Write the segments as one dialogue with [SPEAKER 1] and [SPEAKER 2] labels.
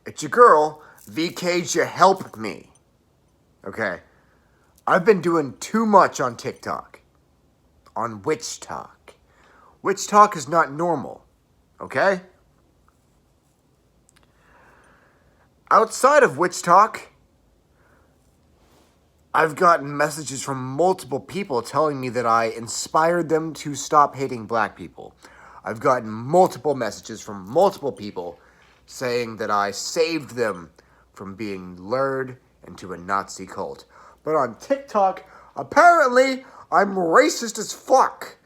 [SPEAKER 1] It's your girl, VK, help me. Okay? I've been doing too much on TikTok. On Witch Talk. Witch Talk is not normal. Okay? Outside of Witch Talk, I've gotten messages from multiple people telling me that I inspired them to stop hating black people. I've gotten multiple messages from multiple people saying that I saved them from being lured into a Nazi cult. But on TikTok, apparently, I'm racist as fuck.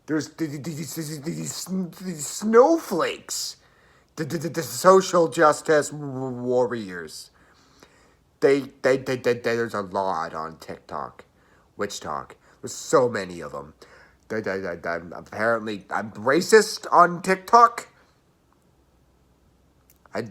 [SPEAKER 1] There's these snowflakes, the social justice warriors. There's a lot on TikTok, Witch Talk. There's so many of them. Apparently, I'm racist on TikTok. I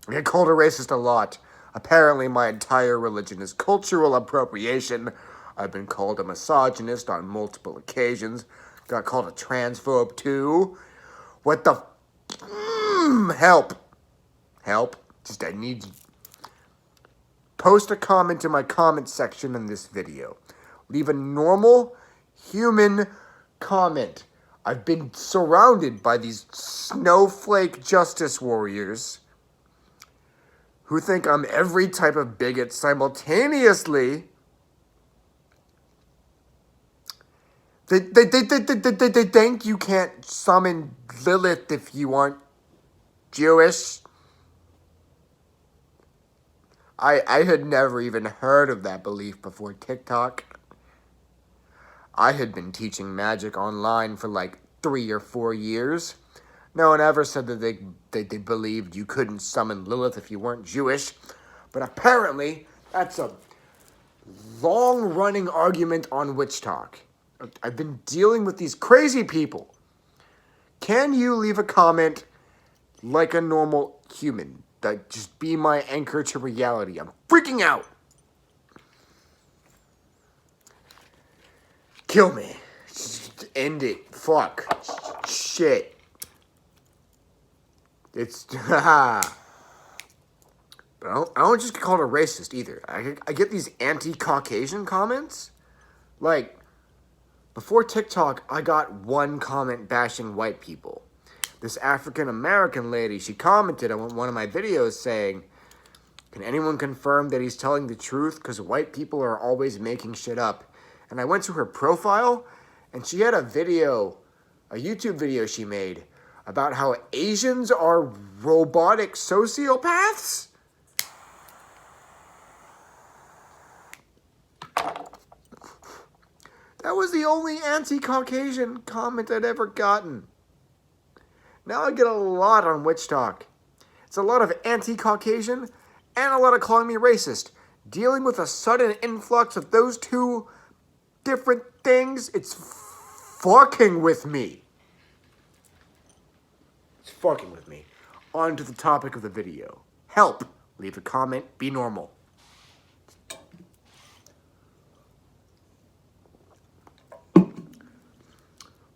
[SPEAKER 1] get called a racist a lot. Apparently, my entire religion is cultural appropriation. I've been called a misogynist on multiple occasions. Got called a transphobe too. What the? Help! Help! Just I need. Post a comment in my comment section in this video. Leave a normal human comment. I've been surrounded by these snowflake justice warriors who think I'm every type of bigot simultaneously. They think you can't summon Lilith if you aren't Jewish. I had never even heard of that belief before TikTok. I had been teaching magic online for like 3 or 4 years. No one ever said that they believed you couldn't summon Lilith if you weren't Jewish. But apparently, that's a long-running argument on Witch Talk. I've been dealing with these crazy people. Can you leave a comment like a normal human? That just be my anchor to reality. I'm freaking out. Kill me. Just end it. Fuck. Shit. It's But I don't just get called a racist either. I get these anti-Caucasian comments. Like, before TikTok, I got one comment bashing white people. This African-American lady, she commented on one of my videos saying, "Can anyone confirm that he's telling the truth? Because white people are always making shit up." And I went to her profile, and she had a YouTube video she made about how Asians are robotic sociopaths. That was the only anti-Caucasian comment I'd ever gotten. Now I get a lot on Witch Talk. It's a lot of anti-Caucasian and a lot of calling me racist. Dealing with a sudden influx of those two different things, it's fucking with me. It's fucking with me. On to the topic of the video. Help. Leave a comment. Be normal.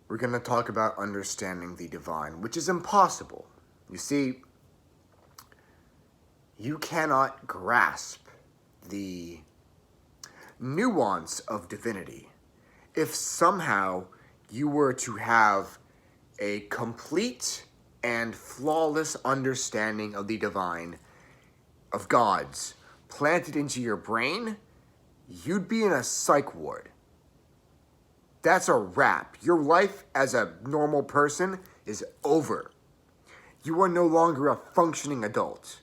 [SPEAKER 1] We're going to talk about understanding the divine, which is impossible. You see, you cannot grasp the nuance of divinity if somehow you were to have a complete and flawless understanding of the divine, of gods, planted into your brain. You'd be in a psych ward. That's a wrap. Your life as a normal person is over. You are no longer a functioning adult.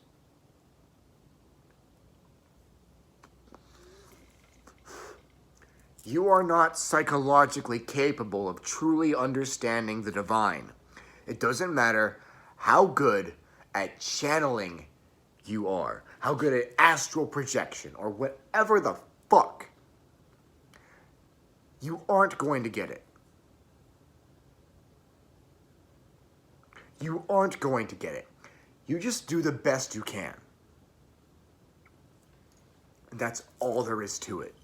[SPEAKER 1] You are not psychologically capable of truly understanding the divine. It doesn't matter how good at channeling you are, how good at astral projection, or whatever the fuck. You aren't going to get it. You aren't going to get it. You just do the best you can. And that's all there is to it.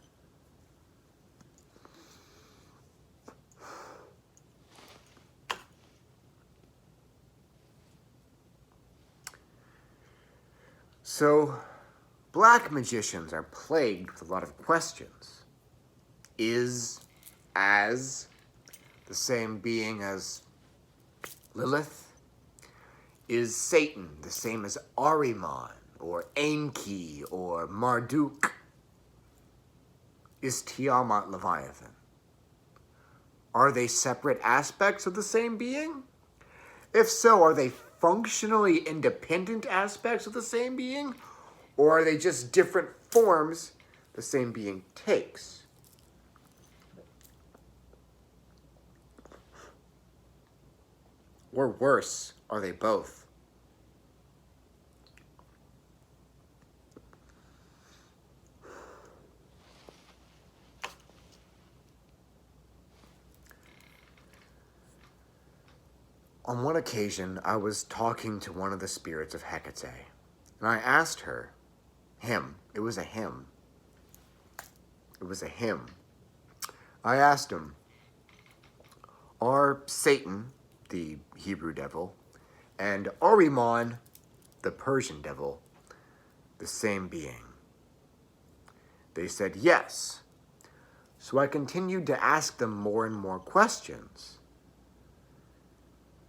[SPEAKER 1] So, black magicians are plagued with a lot of questions. Is as the same being as Lilith? Is Satan the same as Ahriman, or Enki, or Marduk? Is Tiamat Leviathan? Are they separate aspects of the same being? If so, are they functionally independent aspects of the same being? Or are they just different forms the same being takes? Or worse, are they both? On one occasion, I was talking to one of the spirits of Hecate, and I asked her, it was a him. I asked him, are Satan, the Hebrew devil, and Ahriman, the Persian devil, the same being? They said yes. So I continued to ask them more and more questions.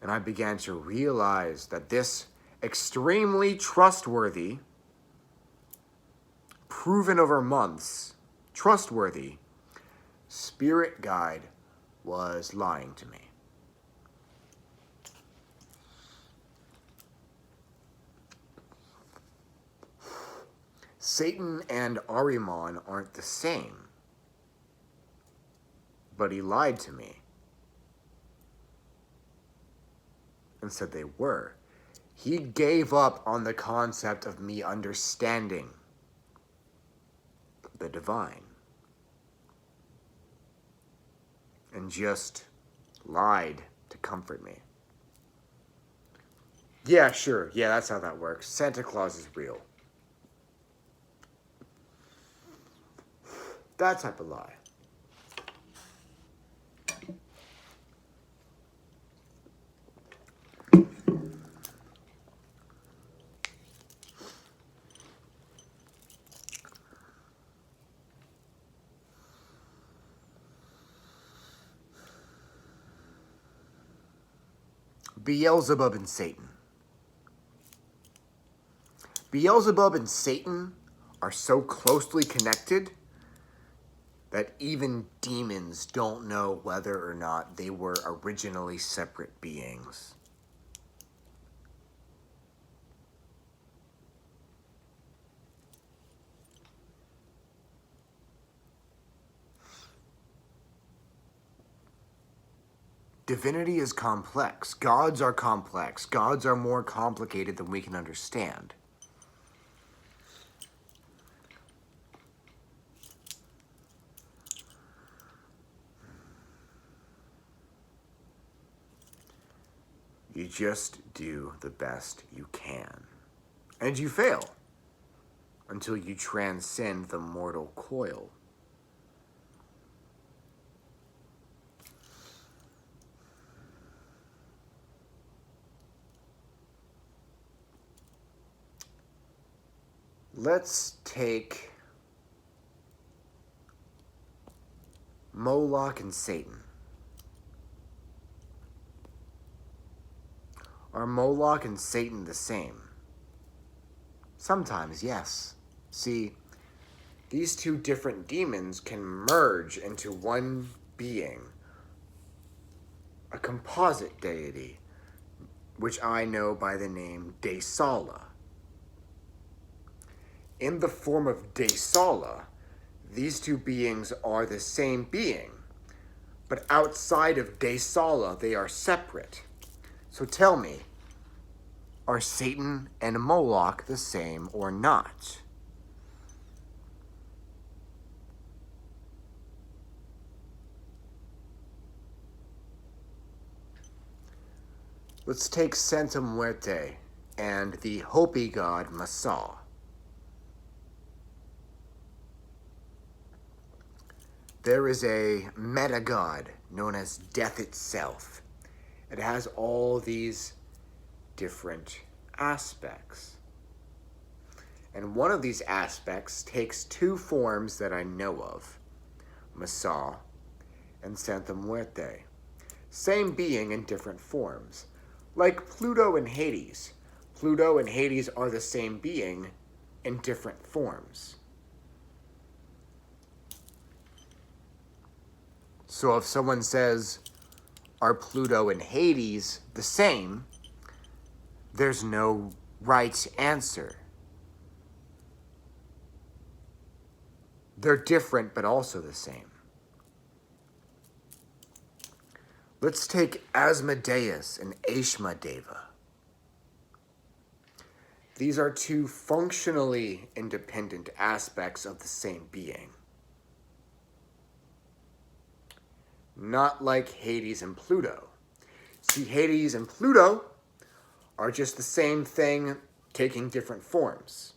[SPEAKER 1] And I began to realize that this extremely trustworthy, proven over months, trustworthy spirit guide was lying to me. Satan and Ahriman aren't the same, but he lied to me and said they were. He gave up on the concept of me understanding the divine and just lied to comfort me. Yeah, sure. Yeah, that's how that works. Santa Claus is real. That type of lie. Beelzebub and Satan. Beelzebub and Satan are so closely connected that even demons don't know whether or not they were originally separate beings. Divinity is complex. Gods are complex. Gods are more complicated than we can understand. You just do the best you can. And you fail until you transcend the mortal coil. Let's take Moloch and Satan. Are Moloch and Satan the same? Sometimes, yes. See, these two different demons can merge into one being, a composite deity, which I know by the name Desala. In the form of Desala, these two beings are the same being, but outside of Desala, they are separate. So tell me, are Satan and Moloch the same or not? Let's take Santa Muerte and the Hopi god Masa. There is a meta-god known as Death itself. It has all these different aspects. And one of these aspects takes two forms that I know of, Masa and Santa Muerte. Same being in different forms. Like Pluto and Hades. Pluto and Hades are the same being in different forms. So if someone says, are Pluto and Hades the same? There's no right answer. They're different, but also the same. Let's take Asmodeus and Ashmadeva. These are two functionally independent aspects of the same being. Not like Hades and Pluto. See, Hades and Pluto are just the same thing, taking different forms.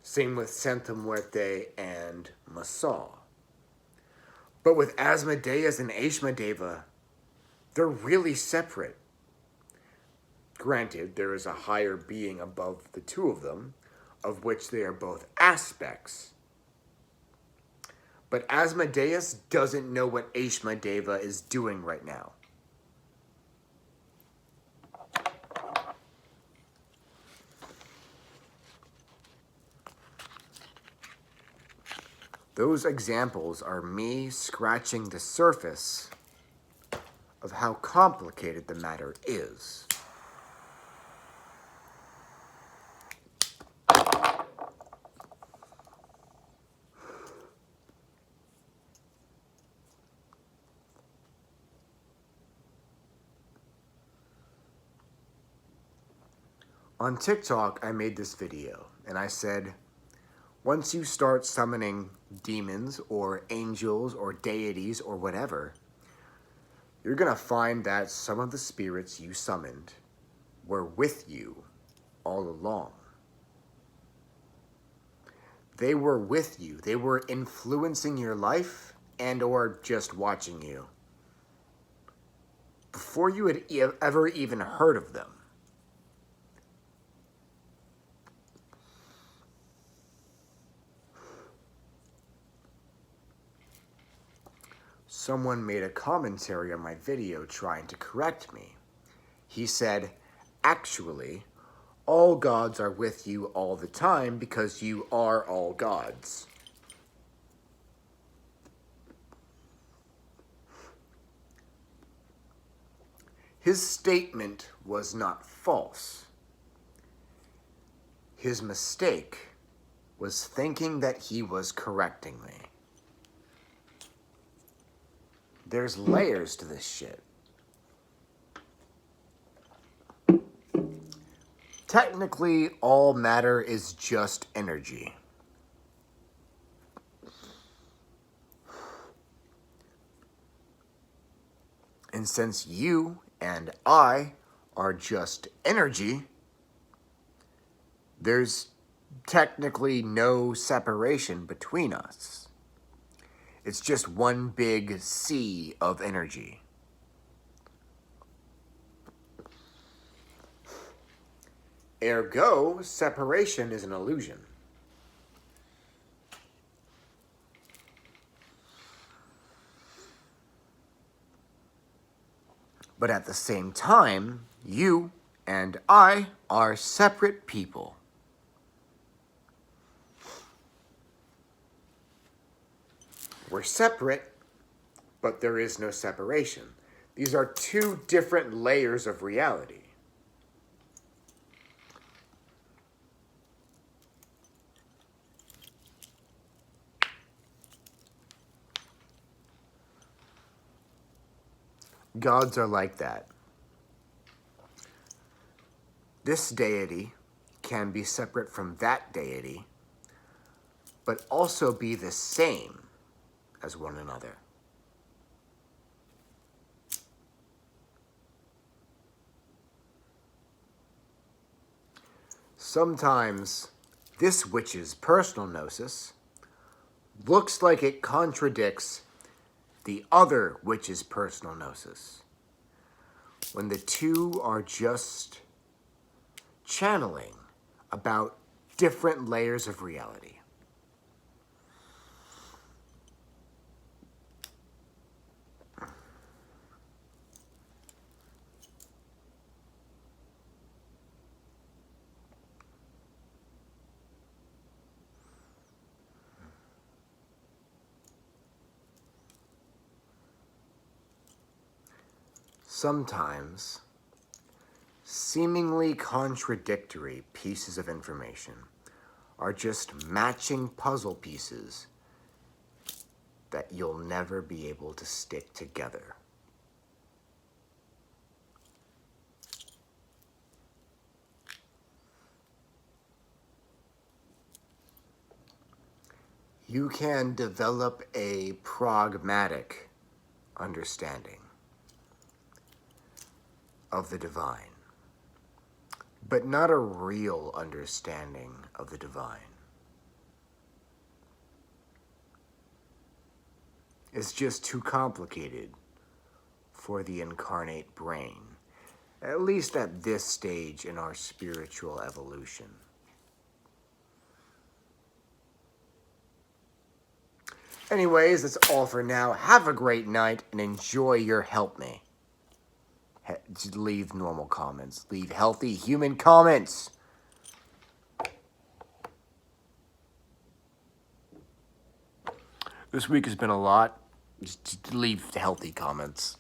[SPEAKER 1] Same with Santa Muerte and Masa. But with Asmodeus and Ashmadeva, they're really separate. Granted, there is a higher being above the two of them, of which they are both aspects. But Asmodeus doesn't know what Ashmadeva is doing right now. Those examples are me scratching the surface of how complicated the matter is. On TikTok, I made this video, and I said, once you start summoning demons or angels or deities or whatever, you're going to find that some of the spirits you summoned were with you all along. They were with you. They were influencing your life and or just watching you before you had ever even heard of them. Someone made a commentary on my video trying to correct me. He said, actually, all gods are with you all the time because you are all gods. His statement was not false. His mistake was thinking that he was correcting me. There's layers to this shit. Technically, all matter is just energy. And since you and I are just energy, there's technically no separation between us. It's just one big sea of energy. Ergo, separation is an illusion. But at the same time, you and I are separate people. We're separate, but there is no separation. These are two different layers of reality. Gods are like that. This deity can be separate from that deity, but also be the same as one another. Sometimes this witch's personal gnosis looks like it contradicts the other witch's personal gnosis, when the two are just channeling about different layers of reality. Sometimes, seemingly contradictory pieces of information are just matching puzzle pieces that you'll never be able to stick together. You can develop a pragmatic understanding of the divine, but not a real understanding of the divine. It's just too complicated for the incarnate brain, at least at this stage in our spiritual evolution. Anyways, that's all for now. Have a great night and enjoy your Help Me. Just leave normal comments. Leave healthy human comments. This week has been a lot. Just leave healthy comments.